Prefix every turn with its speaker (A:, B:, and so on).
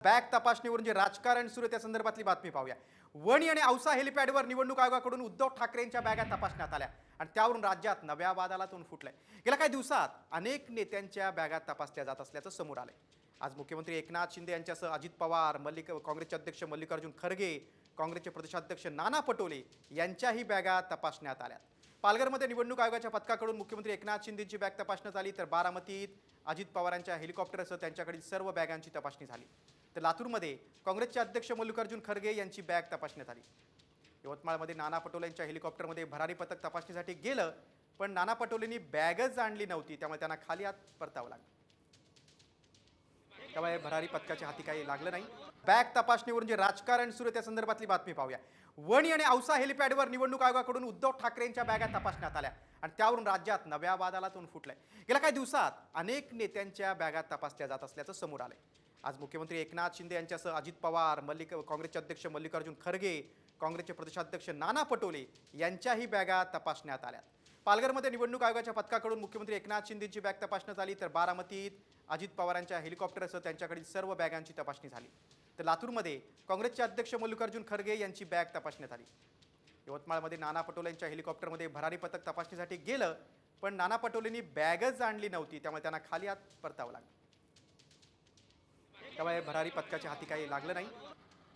A: Bag तपासणीवरून जे राजकारण सुरू आहे त्या संदर्भातली बातमी पाहूया। वणी आणि औसा हेलिपॅडवर निवडणूक आयोगाकडून उद्धव ठाकरेंच्या बॅगा तपासण्यात आल्या आणि त्यावरून राज्यात नव्या वादाला तोंड फुटलंय। गेल्या काही दिवसात अनेक नेत्यांच्या बॅगा तपासल्या जात असल्याचं समोर आलंय। आज मुख्यमंत्री एकनाथ शिंदे यांच्यासह अजित पवार, काँग्रेसचे अध्यक्ष मल्लिकार्जुन खरगे, काँग्रेसचे प्रदेशाध्यक्ष नाना पटोले यांच्याही बॅगा तपासण्यात आल्या। पालघरमध्ये निवडणूक आयोगाच्या पथकाकडून मुख्यमंत्री एकनाथ शिंदेची बॅग तपासण्यात आली, तर बारामतीत अजित पवारांच्या हेलिकॉप्टरसह त्यांच्याकडील सर्व बॅगांची तपासणी झाली। तर लातूरमध्ये काँग्रेसचे अध्यक्ष मल्लिकार्जुन खरगे यांची बॅग तपासण्यात आली। यवतमाळमध्ये नाना पटोले यांच्या हेलिकॉप्टरमध्ये भरारी पथक तपासणीसाठी गेलं, पण नाना पटोलेंनी बॅगच आणली नव्हती, त्यामुळे त्यांना खाली हात परतावं लागलं। त्यामुळे भरारी पथकाच्या हाती काही लागलं नाही। बॅग तपासणीवरून जे राजकारण सुरू आहे त्या संदर्भातली बातमी पाहूया। वणी आणि औसा हेलिपॅडवर निवडणूक आयोगाकडून उद्धव ठाकरेंच्या बॅगा तपासण्यात आल्या आणि त्यावरून राज्यात नव्या वादाला तोंड फुटलंय। गेल्या काही दिवसात अनेक नेत्यांच्या बॅगा तपासल्या जात असल्याचं समोर आलंय। आज मुख्यमंत्री एकनाथ शिंदे यांच्यासह अजित पवार, काँग्रेसचे अध्यक्ष मल्लिकार्जुन खरगे, काँग्रेसचे प्रदेशाध्यक्ष नाना पटोले यांच्याही बॅगा तपासण्यात आल्या। पालघरमध्ये निवडणूक आयोगाच्या पथकाकडून मुख्यमंत्री एकनाथ शिंदेची बॅग तपासण्यात आली, तर बारामतीत अजित पवारांच्या हेलिकॉप्टरसह त्यांच्याकडील सर्व बॅगांची तपासणी झाली। तर लातूरमध्ये काँग्रेसचे अध्यक्ष मल्लिकार्जुन खरगे यांची बॅग तपासण्यात आली। यवतमाळमध्ये नाना पटोले यांच्या हेलिकॉप्टरमध्ये भरारी पथक तपासणीसाठी गेलं, पण नाना पटोलेंनी बॅगच आणली नव्हती, त्यामुळे त्यांना खाली हात परतावं लागलं। त्यामुळे भरारी पथकाच्या हाती काही लागलं नाही।